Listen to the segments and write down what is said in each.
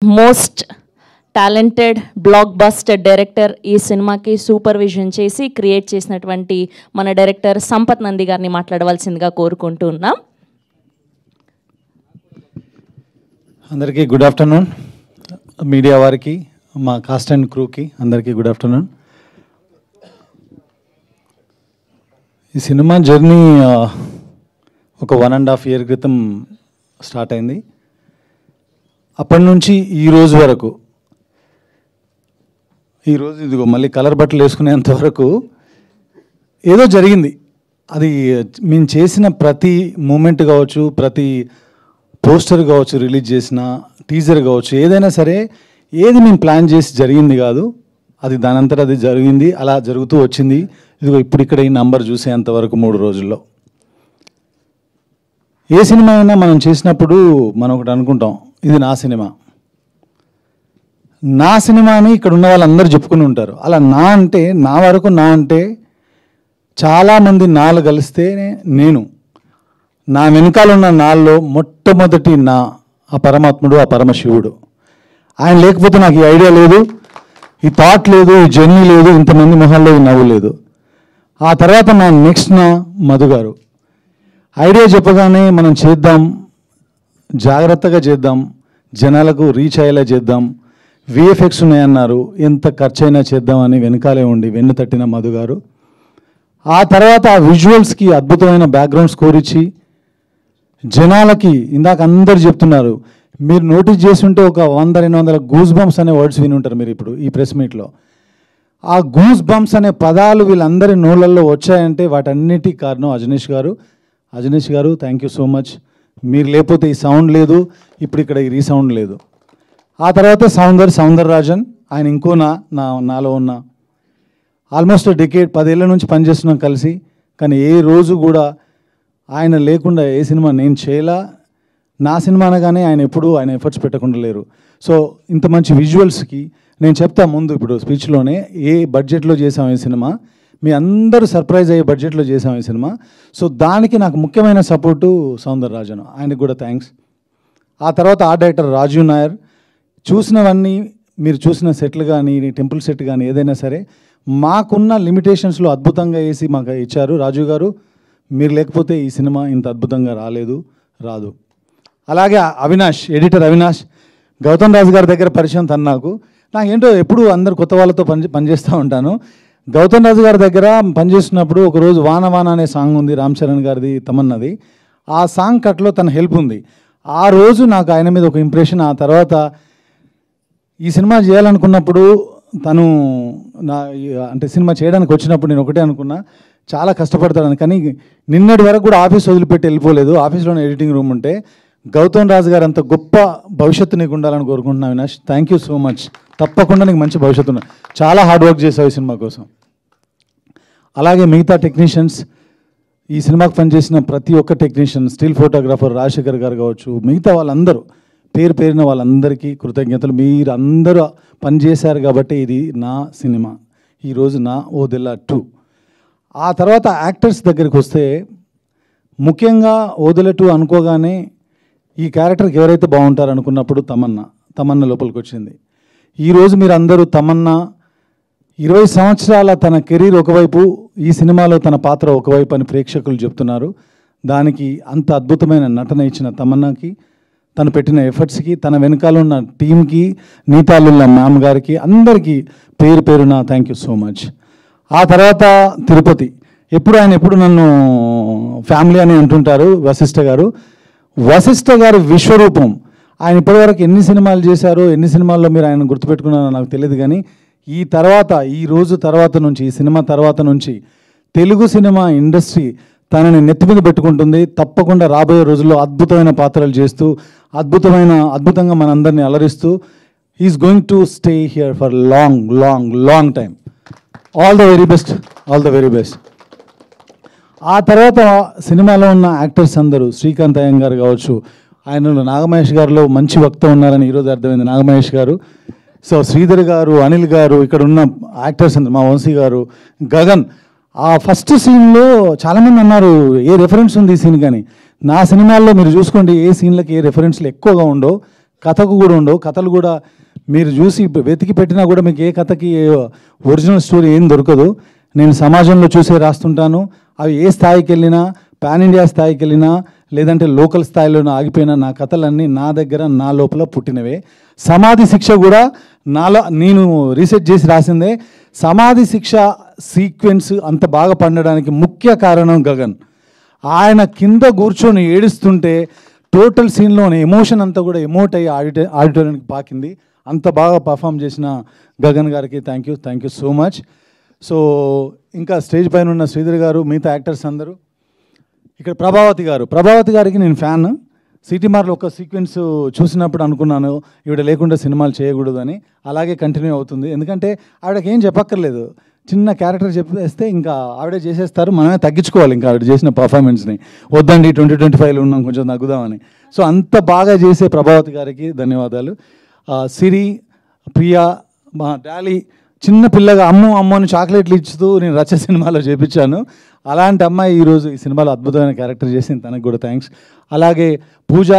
Most talented block buster director ఈ సినిమాకి supervision చేసి క్రియేట్ చేసినటువంటి మన డైరెక్టర్ సంపత్ నంది గారిని మాట్లాడవలసిందిగా కోరుకుంటున్నాం. అందరికీ గుడ్ ఆఫ్టర్నూన్. మీడియా వారికి, మా కాస్ట్ అండ్ క్రూకి అందరికీ గుడ్ ఆఫ్టర్నూన్. ఈ సినిమా జర్నీ ఒక 1.5 year క్రితం స్టార్ట్ అయింది. అప్పటి నుంచి ఈ రోజు వరకు, ఈరోజు ఇదిగో మళ్ళీ కలర్ బట్టలు వేసుకునేంత వరకు ఏదో జరిగింది. అది మేము చేసిన ప్రతి మూమెంట్ కావచ్చు, ప్రతి పోస్టర్ కావచ్చు, రిలీజ్ చేసిన టీజర్ కావచ్చు, ఏదైనా సరే ఏది మేము ప్లాన్ చేసి జరిగింది కాదు. అది దానంతట అది జరిగింది, అలా జరుగుతూ వచ్చింది. ఇదిగో ఇప్పుడు ఇక్కడ ఈ నంబర్ చూసేంతవరకు 3 రోజుల్లో. ఏ సినిమా అయినా మనం చేసినప్పుడు మనం ఒకటి అనుకుంటాం, ఇది నా సినిమా, నా సినిమా అని ఇక్కడ ఉన్న వాళ్ళందరూ చెప్పుకుని ఉంటారు. అలా నా అంటే, నా వరకు నా అంటే చాలామంది నాలు కలిస్తేనే నేను. నా వెనకాల ఉన్న నాల్లో మొట్టమొదటి నా ఆ పరమాత్ముడు, ఆ పరమశివుడు. ఆయన లేకపోతే నాకు ఈ ఐడియా లేదు, ఈ థాట్ లేదు, ఈ జర్నీ లేదు, ఇంతమంది మొహాల్లో ఈ నవ్వు లేదు. ఆ తర్వాత నా నెక్స్ట్ నా మధు గారు. ఐడియా చెప్పగానే మనం చేద్దాం, జాగ్రత్తగా చేద్దాం, జనాలకు రీచ్ అయ్యేలా చేద్దాం, విఎఫ్ఎక్స్ ఉన్నాయన్నారు, ఎంత ఖర్చు అయినా చేద్దామని వెనకాలే ఉండి వెన్ను తట్టిన మధు గారు. ఆ తర్వాత ఆ విజువల్స్కి అద్భుతమైన బ్యాక్గ్రౌండ్ స్కోర్ ఇచ్చి జనాలకి, ఇందాక అందరు చెప్తున్నారు, మీరు నోటీస్ చేసి ఉంటే ఒక 100-200 గూస్ బంప్స్ అనే వర్డ్స్ విని ఉంటారు మీరు ఇప్పుడు ఈ ప్రెస్ మీట్లో. ఆ గూస్ బంప్స్ అనే పదాలు వీళ్ళందరి నోళ్ళల్లో వచ్చాయంటే వాటన్నిటి కారణం అజనీష్ గారు. అజనీష్ గారు, థ్యాంక్ యూ సో మచ్. మీరు లేకపోతే ఈ సౌండ్ లేదు, ఇప్పుడు ఇక్కడ ఈ రీసౌండ్ లేదు. ఆ తర్వాత సౌందరరాజన్, ఆయన ఇంకో నాలో ఉన్న ఆల్మోస్ట్ డెకేడ్ 10 ఏళ్ళ నుంచి పనిచేస్తున్నాం కలిసి. కానీ ఏ రోజు కూడా ఆయన లేకుండా ఏ సినిమా నేను చేయలా. నా సినిమా అనగానే ఆయన ఎప్పుడూ ఆయన ఎఫర్ట్స్ పెట్టకుండా లేరు. సో ఇంత మంచి విజువల్స్కి నేను చెప్తా ముందు ఇప్పుడు స్పీచ్లోనే ఏ బడ్జెట్లో చేసాం ఈ సినిమా, మీ అందరూ సర్ప్రైజ్ అయ్యే బడ్జెట్లో చేసాం ఈ సినిమా. సో దానికి నాకు ముఖ్యమైన సపోర్టు సౌందరరాజన్, ఆయనకు కూడా థ్యాంక్స్. ఆ తర్వాత ఆర్ట్ డైరెక్టర్ రాజీవ్ నాయర్. చూసినవన్నీ మీరు చూసిన సెట్లు కానీ, టెంపుల్ సెట్ కానీ ఏదైనా సరే మాకున్న లిమిటేషన్స్లో అద్భుతంగా వేసి మాకు ఇచ్చారు రాజీవ్ గారు. మీరు లేకపోతే ఈ సినిమా ఇంత అద్భుతంగా రాదు. అలాగే అవినాష్, ఎడిటర్ అవినాష్, గౌతమ్ రాజు గారి దగ్గర పరిచయం తను నాకేంటో ఎప్పుడు అందరు కొత్త వాళ్ళతో పనిచేస్తూ ఉంటాను. గౌతమ్ రాజు గారి దగ్గర పనిచేస్తున్నప్పుడు ఒకరోజు వాన వాన అనే సాంగ్ ఉంది, రామ్ చరణ్ గారిది, తమన్నది. ఆ సాంగ్ కట్లో తన హెల్ప్ ఉంది. ఆ రోజు నాకు ఆయన మీద ఒక ఇంప్రెషన్. ఆ తర్వాత ఈ సినిమా చేయాలనుకున్నప్పుడు తను అంటే సినిమా చేయడానికి వచ్చినప్పుడు నేను ఒకటే అనుకున్నా, చాలా కష్టపడతాడని. కానీ నిన్నటి వరకు కూడా ఆఫీస్ వదిలిపెట్టి వెళ్ళిపోలేదు. ఆఫీస్లోనే ఎడిటింగ్ రూమ్ ఉంటే గౌతమ్ రాజు గారు అంత గొప్ప భవిష్యత్తు నీకు ఉండాలని కోరుకుంటున్నాను Avinash. Thank you so much. తప్పకుండా నీకు మంచి భవిష్యత్తు ఉంది. చాలా హార్డ్ వర్క్ చేసావు ఈ సినిమా కోసం. అలాగే మిగతా టెక్నీషియన్స్, ఈ సినిమాకి పనిచేసిన ప్రతి ఒక్క టెక్నీషియన్, స్టిల్ ఫోటోగ్రాఫర్ రాజశేఖర్ గారు కావచ్చు, మిగతా వాళ్ళందరూ పేరున వాళ్ళందరికీ కృతజ్ఞతలు. మీరు అందరూ పనిచేశారు కాబట్టి ఇది నా సినిమా, ఈరోజు నా ఓదెలా 2. ఆ తర్వాత యాక్టర్స్ దగ్గరికి వస్తే ముఖ్యంగా ఓదెలా 2 అనుకోగానే ఈ క్యారెక్టర్కి ఎవరైతే బాగుంటారు అనుకున్నప్పుడు తమన్నా లోపలికి వచ్చింది. ఈరోజు మీరు అందరూ తమన్నా 20 సంవత్సరాల తన కెరీర్ ఒకవైపు, ఈ సినిమాలో తన పాత్ర ఒకవైపు అని ప్రేక్షకులు చెప్తున్నారు. దానికి అంత అద్భుతమైన నటన ఇచ్చిన తమన్నాకి, తను పెట్టిన ఎఫర్ట్స్కి, తన వెనకాల ఉన్న టీంకి, నీతాలున్న మ్యామ్ గారికి, అందరికీ పేరున థ్యాంక్ యూ సో మచ్. ఆ తర్వాత తిరుపతి. ఎప్పుడు నన్ను ఫ్యామిలీ అని అంటుంటారు వశిష్ఠ గారు విశ్వరూపం. ఆయన ఇప్పటివరకు ఎన్ని సినిమాలు చేశారో, ఎన్ని సినిమాల్లో మీరు ఆయన గుర్తుపెట్టుకున్నారో నాకు తెలియదు. కానీ ఈ రోజు తర్వాత నుంచి, ఈ సినిమా తర్వాత నుంచి తెలుగు సినిమా ఇండస్ట్రీ తనని నెత్తి మీద పెట్టుకుంటుంది. తప్పకుండా రాబోయే రోజుల్లో అద్భుతమైన పాత్రలు చేస్తూ అద్భుతంగా మనందరినీ అలరిస్తూ he's going to stay here for long time. All the very best. ఆ తర్వాత సినిమాలో ఉన్న యాక్టర్స్ అందరూ, శ్రీకాంత్ అయ్యంగారు కావచ్చు, ఆయనలో నాగమహేష్ గారిలో మంచి వక్త ఉన్నారని ఈరోజు అర్థమైంది, నాగమహేష్ గారు. సో శ్రీధర్ గారు, అనిల్ గారు, ఇక్కడ ఉన్న యాక్టర్స్ అందరూ, మా వంశీ గారు, గగన్. ఆ ఫస్ట్ సీన్లో చాలామంది అన్నారు ఏ రెఫరెన్స్ ఉంది ఈ సీన్, కానీ నా సినిమాల్లో మీరు చూసుకోండి ఏ సీన్లకి ఏ రెఫరెన్స్లు ఎక్కువగా ఉండవు. కథకు కూడా ఉండవు. కథలు కూడా మీరు చూసి వెతికి పెట్టినా కూడా మీకు ఏ కథకి ఒరిజినల్ స్టోరీ ఏం దొరకదు. నేను సమాజంలో చూసే రాస్తుంటాను. అవి ఏ స్థాయికి వెళ్ళినా, పాన్ ఇండియా స్థాయికి వెళ్ళినా, లేదంటే లోకల్ స్థాయిలో ఆగిపోయినా నా కథలన్నీ నా దగ్గర నా లోపల పుట్టినవే. సమాధి శిక్ష కూడా నాలో నేను రీసెర్చ్ చేసి రాసిందే. సమాధి శిక్ష సీక్వెన్స్ అంత బాగా పండడానికి ముఖ్య కారణం గగన్. ఆయన కింద కూర్చొని ఏడుస్తుంటే టోటల్ సీన్లోని ఎమోషన్ అంతా కూడా ఎమోట్ అయ్యి ఆడిటోరియానికి పాకింది. అంత బాగా పర్ఫామ్ చేసిన గగన్ గారికి thank you so much. So ఇంకా స్టేజ్ పైన ఉన్న శ్రీధర్ గారు, మిగతా యాక్టర్స్ అందరూ, ఇక్కడ ప్రభావతి గారికి నేను ఫ్యాన్. సిటీమార్లో ఒక సీక్వెన్స్ చూసినప్పుడు అనుకున్నాను ఈవిడ లేకుండా సినిమాలు చేయకూడదు అని. అలాగే కంటిన్యూ అవుతుంది. ఎందుకంటే ఆవిడకి ఏం చెప్పక్కర్లేదు, చిన్న క్యారెక్టర్ చెప్పేస్తే ఇంకా ఆవిడే చేసేస్తారు. మనమే తగ్గించుకోవాలి ఇంకా ఆవిడ చేసిన పర్ఫార్మెన్స్ని. వద్దండి 2025లో ఉన్నాం, కొంచెం తగ్గుదామని. సో అంత బాగా చేసే ప్రభావతి గారికి ధన్యవాదాలు. సిరి, ప్రియా, మా డాలీ చిన్న పిల్లగా అమ్ము అని చాక్లెట్లు ఇచ్చుతూ నేను రచ్చ సినిమాలో చేపించాను. అలాంటి అమ్మాయి ఈరోజు ఈ సినిమాలో అద్భుతమైన క్యారెక్టర్ చేసింది, తనకు కూడా థ్యాంక్స్. అలాగే పూజ,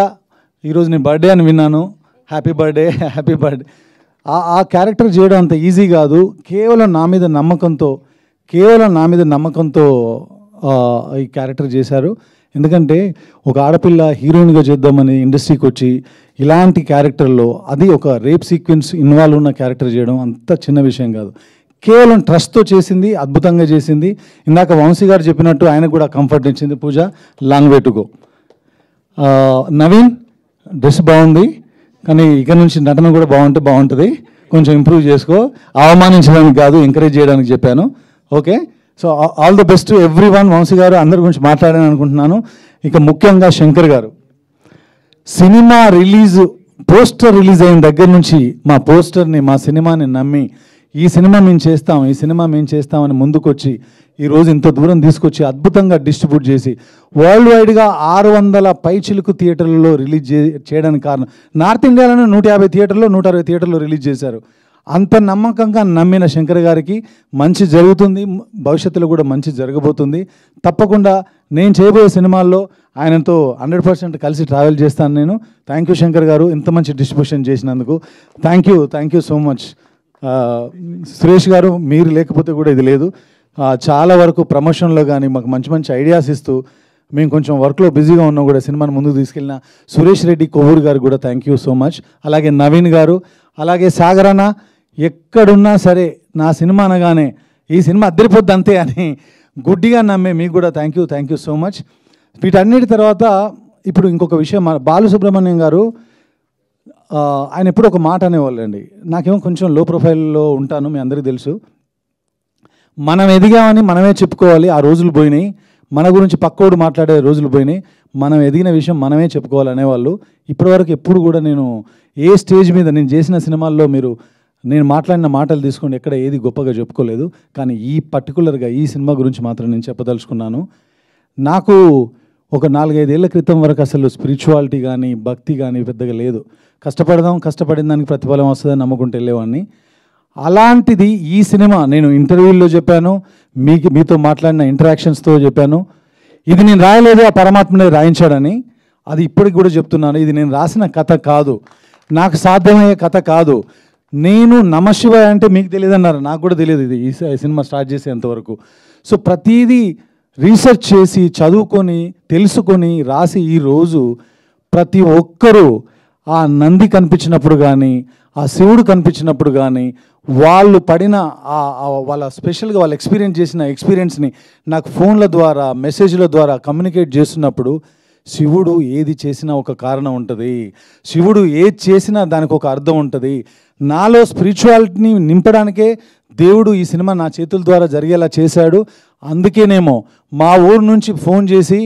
ఈరోజు నేను బర్త్డే అని విన్నాను. Happy birthday. ఆ క్యారెక్టర్ చేయడం అంత ఈజీ కాదు. కేవలం నా మీద నమ్మకంతో ఈ క్యారెక్టర్ చేశారు. ఎందుకంటే ఒక ఆడపిల్ల హీరోయిన్గా చేద్దామని ఇండస్ట్రీకి వచ్చి ఇలాంటి క్యారెక్టర్లో, అది ఒక రేప్ సీక్వెన్స్ ఇన్వాల్వ్ ఉన్న క్యారెక్టర్ చేయడం అంత చిన్న విషయం కాదు. కేవలం ట్రస్ట్తో చేసింది, అద్భుతంగా చేసింది. ఇందాక వంశీ గారు చెప్పినట్టు ఆయనకు కూడా కంఫర్ట్ ఇచ్చింది Pooja. Long way to go. Naveen dress బాగుంది, కానీ ఇక నుంచి నటన కూడా బాగుంటుంది. కొంచెం ఇంప్రూవ్ చేసుకో. అవమానించడానికి కాదు, ఎంకరేజ్ చేయడానికి చెప్పాను. Okay, so all the best everyone. Vamsi గారు అందరి గురించి మాట్లాడాను అనుకుంటున్నాను. ఇక ముఖ్యంగా శంకర్ గారు, సినిమా పోస్టర్ రిలీజ్ అయిన దగ్గర నుంచి మా సినిమాని నమ్మి ఈ సినిమా మేము చేస్తామని ముందుకొచ్చి ఈరోజు ఇంత దూరం తీసుకొచ్చి అద్భుతంగా డిస్ట్రిబ్యూట్ చేసి వరల్డ్ వైడ్గా 600 పైచిలుకు థియేటర్లలో రిలీజ్ చేయడానికి కారణం, నార్త్ ఇండియాలోనే 150 థియేటర్లో 160 థియేటర్లో రిలీజ్ చేశారు. అంత నమ్మకంగా నమ్మిన శంకర్ గారికి మంచి జరుగుతుంది, భవిష్యత్తులో కూడా మంచి జరగబోతుంది. తప్పకుండా నేను చేయబోయే సినిమాల్లో ఆయనతో 100% కలిసి ట్రావెల్ చేస్తాను నేను. థ్యాంక్ యూ శంకర్ గారు, ఇంత మంచి డిస్ట్రిబ్యూషన్ చేసినందుకు thank you so much. Suresh గారు, మీరు లేకపోతే కూడా ఇది లేదు. చాలా వరకు ప్రమోషన్లో కానీ మాకు మంచి ఐడియాస్ ఇస్తూ, మేము కొంచెం వర్క్లో బిజీగా ఉన్నా కూడా సినిమాను ముందుకు తీసుకెళ్ళిన సురేష్ రెడ్డి కొవ్వూరు గారు కూడా థ్యాంక్ యూ సో మచ్. అలాగే నవీన్ గారు, అలాగే సాగరన్న, ఎక్కడున్నా సరే నా సినిమా అనగానే ఈ సినిమా అద్దరిపోద్ది అంతే అని గుడ్డిగా నమ్మే మీకు కూడా థ్యాంక్ యూ సో మచ్. వీటన్నిటి తర్వాత ఇప్పుడు ఇంకొక విషయం, బాలసుబ్రహ్మణ్యం గారు ఆయన ఎప్పుడు ఒక మాట అనేవాళ్ళండి. నాకేమో కొంచెం లో ప్రొఫైల్లో ఉంటాను, మీ అందరికీ తెలుసు. మనం ఎదిగామని మనమే చెప్పుకోవాలి, ఆ రోజులు పోయినాయి. మన గురించి పక్కోడు మాట్లాడే రోజులు పోయినాయి. మనం ఎదిగిన విషయం మనమే చెప్పుకోవాలి అనేవాళ్ళు. ఇప్పటివరకు ఎప్పుడు కూడా నేను ఏ స్టేజ్ మీద నేను చేసిన సినిమాల్లో నేను మాట్లాడిన మాటలు తీసుకోండి, ఎక్కడ ఏది గొప్పగా చెప్పుకోలేదు. కానీ ఈ పర్టికులర్గా ఈ సినిమా గురించి మాత్రం నేను చెప్పదలుచుకున్నాను. నాకు ఒక 4-5 ఏళ్ల క్రితం వరకు అసలు స్పిరిచువాలిటీ కానీ భక్తి కానీ పెద్దగా లేదు. కష్టపడిన దానికి ప్రతిఫలం వస్తుందని నమ్ముకుంటూ వెళ్ళేవాడిని. అలాంటిది ఈ సినిమా నేను ఇంటర్వ్యూల్లో చెప్పాను, మీతో మాట్లాడిన ఇంటరాక్షన్స్తో చెప్పాను. ఇది నేను రాయలేదు, ఆ పరమాత్మనే రాయించాడని. అది ఇప్పటికి కూడా చెప్తున్నాను. ఇది నేను రాసిన కథ కాదు, నాకు సాధ్యమయ్యే కథ కాదు. నేను నమశివాయ అంటే మీకు తెలియదు అన్నారు, నాకు కూడా తెలియదు ఇది ఈ సినిమా స్టార్ట్ చేసేంతవరకు. సో ప్రతిదీ రీసెర్చ్ చేసి చదువుకొని తెలుసుకొని రాసి ఈరోజు ప్రతి ఒక్కరూ ఆ నంది కనిపించినప్పుడు కానీ ఆ శివుడు కనిపించినప్పుడు కానీ వాళ్ళు పడిన వాళ్ళ స్పెషల్గా వాళ్ళు ఎక్స్పీరియన్స్ చేసిన ఎక్స్పీరియన్స్ని నాకు ఫోన్ల ద్వారా మెసేజ్ల ద్వారా కమ్యూనికేట్ చేస్తున్నప్పుడు శివుడు ఏది చేసినా ఒక కారణం ఉంటుంది, శివుడు ఏది చేసినా దానికి ఒక అర్థం ఉంటుంది. నాలో స్పిరిచువాలిటీని నింపడానికే దేవుడు ఈ సినిమా నా చేతుల ద్వారా జరిగేలా చేశాడు. అందుకేనేమో మా ఊరు నుంచి ఫోన్ చేసి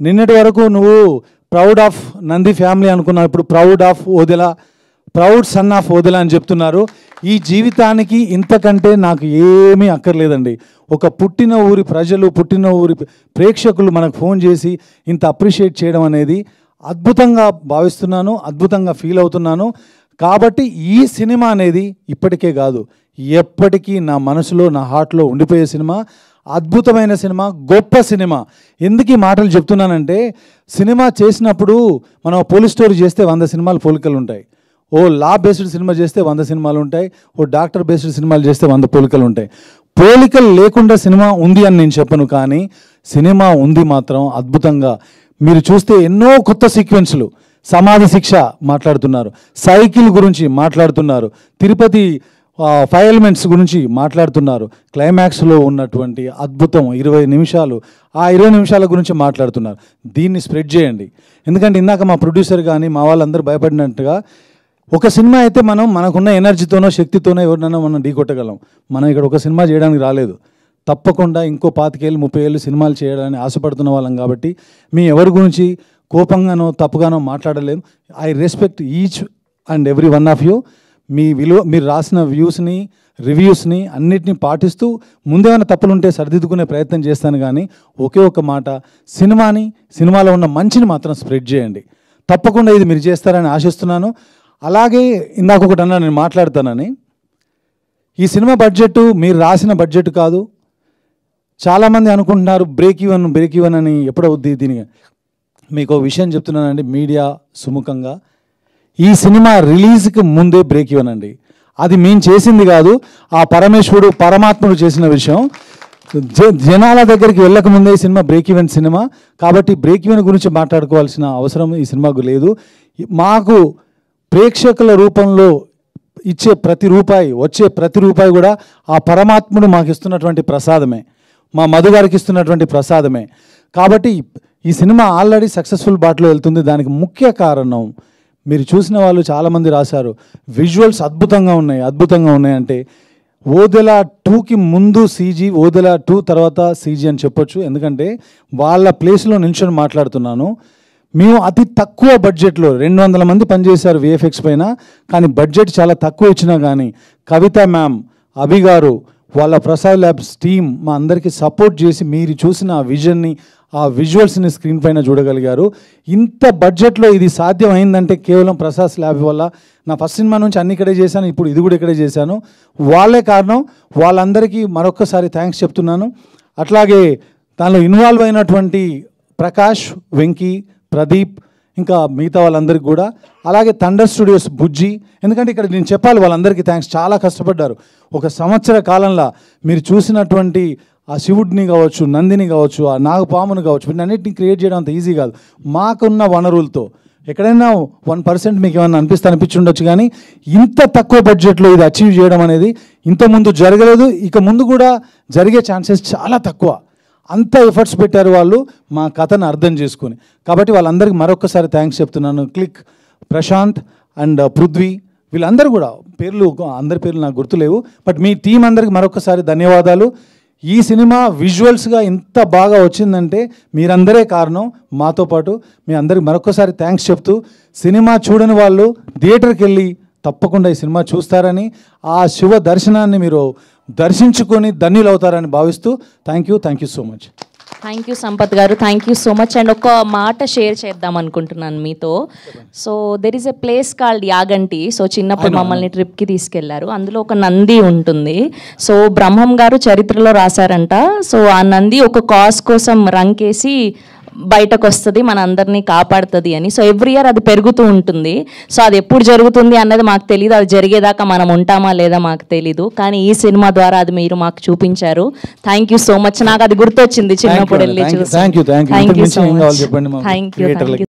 నిన్నటి వరకు నువ్వు ప్రౌడ్ ఆఫ్ నంది ఫ్యామిలీ అనుకున్నావు, ఇప్పుడు ప్రౌడ్ సన్ ఆఫ్ ఓదెలా అని చెప్తున్నారు. ఈ జీవితానికి ఇంతకంటే నాకు ఏమీ అక్కర్లేదండి. ఒక పుట్టిన ఊరి ప్రజలు, పుట్టిన ఊరి ప్రేక్షకులు మనకు ఫోన్ చేసి ఇంత అప్రిషియేట్ చేయడం అనేది అద్భుతంగా భావిస్తున్నాను, అద్భుతంగా ఫీల్ అవుతున్నాను. కాబట్టి ఈ సినిమా అనేది ఇప్పటికే కాదు, ఎప్పటికీ నా మనసులో నా హార్ట్లో ఉండిపోయే సినిమా, అద్భుతమైన సినిమా, గొప్ప సినిమా. ఎందుకు ఈ మాటలు చెప్తున్నానంటే, సినిమా చేసినప్పుడు మనం పోలీస్ స్టోరీ చేస్తే 100 సినిమాలు పోలికలు ఉంటాయి. ఓ లా బేస్డ్ సినిమా చేస్తే 100 సినిమాలు ఉంటాయి, ఓ డాక్టర్ బేస్డ్ సినిమాలు చేస్తే 100 పోలికలు ఉంటాయి. పోలికలు లేకుండా సినిమా ఉంది అని నేను చెప్పను, కానీ సినిమా ఉంది మాత్రం అద్భుతంగా. మీరు చూస్తే ఎన్నో కొత్త సీక్వెన్స్లు, సమాధి శిక్ష మాట్లాడుతున్నారు, సైకిల్ గురించి మాట్లాడుతున్నారు, తిరుపతి 5 ఎలిమెంట్స్ గురించి మాట్లాడుతున్నారు, క్లైమాక్స్లో ఉన్నటువంటి అద్భుతం 20 నిమిషాలు, ఆ 20 నిమిషాల గురించి మాట్లాడుతున్నారు. దీన్ని స్ప్రెడ్ చేయండి. ఎందుకంటే ఇందాక మా ప్రొడ్యూసర్ కానీ మా వాళ్ళందరూ భయపడినట్టుగా, ఒక సినిమా అయితే మనకున్న ఎనర్జీతోనో శక్తితోనో ఎవరినైనా మనం ఢీకొట్టగలం. మనం ఇక్కడ ఒక సినిమా చేయడానికి రాలేదు, తప్పకుండా ఇంకో 25 ఏళ్ళు 30 ఏళ్ళు సినిమాలు చేయడానికి ఆశపడుతున్న వాళ్ళం. కాబట్టి మీ ఎవరి గురించి కోపంగానో తప్పుగానో మాట్లాడలేము. I respect each and every one of you. మీ విలువ, మీరు రాసిన వ్యూస్ని, రివ్యూస్ని అన్నిటినీ పాటిస్తూ ముందేమైనా తప్పులు ఉంటే సరిదిద్దుకునే ప్రయత్నం చేస్తాను. కానీ ఒకే ఒక మాట, సినిమాలో ఉన్న మంచిని మాత్రం స్ప్రెడ్ చేయండి. తప్పకుండా ఇది మీరు చేస్తారని ఆశిస్తున్నాను. అలాగే ఇందాక ఒకటి అన్నా, నేను మాట్లాడతానని, ఈ సినిమా బడ్జెట్ మీరు రాసిన బడ్జెట్ కాదు. చాలామంది అనుకుంటున్నారు బ్రేక్ ఈవెన్ అని ఎప్పుడవుద్ది. దీనికి మీకు విషయం చెప్తున్నానండి మీడియా సుముఖంగా, ఈ సినిమా రిలీజ్కి ముందే బ్రేక్ ఈవెన్ అండి. అది మేము చేసింది కాదు, ఆ పరమాత్ముడు చేసిన విషయం. జనాల దగ్గరికి వెళ్ళకముందే ఈ సినిమా బ్రేక్ ఈవెన్ సినిమా. కాబట్టి బ్రేక్ ఈవెన్ గురించి మాట్లాడుకోవాల్సిన అవసరం ఈ సినిమాకు లేదు. మాకు ప్రేక్షకుల రూపంలో ఇచ్చే ప్రతి రూపాయి, వచ్చే ప్రతి రూపాయి కూడా ఆ పరమాత్ముడు మాకు ఇస్తున్నటువంటి ప్రసాదమే, మా మధు గారికి ఇస్తున్నటువంటి ప్రసాదమే. కాబట్టి ఈ సినిమా ఆల్రెడీ సక్సెస్ఫుల్ బాటలో వెళ్తుంది. దానికి ముఖ్య కారణం మీరు చూసిన వాళ్ళు చాలామంది రాశారు, విజువల్స్ అద్భుతంగా ఉన్నాయి అంటే ఓదెల 2కి ముందు సీజీ, ఓదెల 2 తర్వాత సీజీ అని చెప్పొచ్చు. ఎందుకంటే వాళ్ళ ప్లేస్లో నిల్చొని మాట్లాడుతున్నాను. మేము అతి తక్కువ బడ్జెట్లో 200 మంది పనిచేశారు విఎఫ్ఎక్స్ పైన, కానీ బడ్జెట్ చాలా తక్కువ ఇచ్చినా కానీ కవిత మ్యామ్, అభి గారు, వాళ్ళ ప్రసాద్ ల్యాబ్స్ టీమ్ మా అందరికీ సపోర్ట్ చేసి మీరు చూసిన ఆ విజన్ని, ఆ విజువల్స్ని స్క్రీన్ పైన చూడగలిగారు. ఇంత బడ్జెట్లో ఇది సాధ్యం అయిందంటే కేవలం ప్రసాద్ ల్యాబ్ వల్ల. నా ఫస్ట్ సినిమా నుంచి అన్ని ఇక్కడే చేశాను, ఇప్పుడు ఇది కూడా ఇక్కడే చేశాను. వాళ్ళే కారణం. వాళ్ళందరికీ మరొక్కసారి థ్యాంక్స్ చెప్తున్నాను. అట్లాగే దానిలో ఇన్వాల్వ్ అయినటువంటి ప్రకాష్, వెంకీ, ప్రదీప్, ఇంకా మిగతా వాళ్ళందరికీ కూడా, అలాగే థండర్ స్టూడియోస్ బుజ్జి. ఎందుకంటే ఇక్కడ నేను చెప్పాలి వాళ్ళందరికీ థ్యాంక్స్, చాలా కష్టపడ్డారు. 1 సంవత్సర కాలంలో మీరు చూసినటువంటి ఆ శివుడిని కావచ్చు, నందిని కావచ్చు, ఆ నాగపామును కావచ్చు, వీటన్నిటిని క్రియేట్ చేయడం అంత ఈజీ కాదు. మాకున్న వనరులతో ఎక్కడైనా 1% మీకు ఏమన్నా అనిపించి ఉండొచ్చు, కానీ ఇంత తక్కువ బడ్జెట్లో ఇది అచీవ్ చేయడం అనేది ఇంతకుముందు జరగలేదు, ఇక ముందు కూడా జరిగే ఛాన్సెస్ చాలా తక్కువ. అంత ఎఫర్ట్స్ పెట్టారు వాళ్ళు మా కథను అర్థం చేసుకొని. కాబట్టి వాళ్ళందరికీ మరొకసారి థ్యాంక్స్ చెప్తున్నాను. క్లిక్, ప్రశాంత్ అండ్ పృథ్వీ, వీళ్ళందరూ కూడా అందరి పేర్లు నాకు గుర్తులేవు, బట్ మీ టీం అందరికీ మరొకసారి ధన్యవాదాలు. ఈ సినిమా విజువల్స్గా ఇంత బాగా వచ్చిందంటే మీరందరే కారణం. మాతో పాటు మీ అందరికి మరొకసారి థ్యాంక్స్ చెప్తూ, సినిమా చూడని వాళ్ళు థియేటర్కి వెళ్ళి తప్పకుండా ఈ సినిమా చూస్తారని, ఆ శివ దర్శనాన్ని మీరు దర్శించుకొని ధన్యులు అవుతారని భావిస్తూ thank you so much. Thank you Sampath గారు, thank you so much. And ఒక మాట షేర్ చేద్దాం అనుకుంటున్నాను మీతో. So there is a place called Yaganti. So చిన్నప్పుడు మమ్మల్ని ట్రిప్కి తీసుకెళ్లారు, అందులో ఒక నంది ఉంటుంది. సో బ్రహ్మం గారు చరిత్రలో రాశారంట, సో ఆ నంది ఒక కాజ్ కోసం రంకేసి బయటకు వస్తుంది, మన అందరినీ కాపాడుతుంది అని. సో ఎవ్రీ ఇయర్ అది పెరుగుతూ ఉంటుంది. సో అది ఎప్పుడు జరుగుతుంది అన్నది మాకు తెలియదు, అది జరిగేదాకా మనం ఉంటామా లేదా మాకు తెలీదు, కానీ ఈ సినిమా ద్వారా అది మీరు మాకు చూపించారు. Thank you so much. నాకు అది గుర్తొచ్చింది చిన్నప్పుడు వెళ్ళి చూసి. Thank you.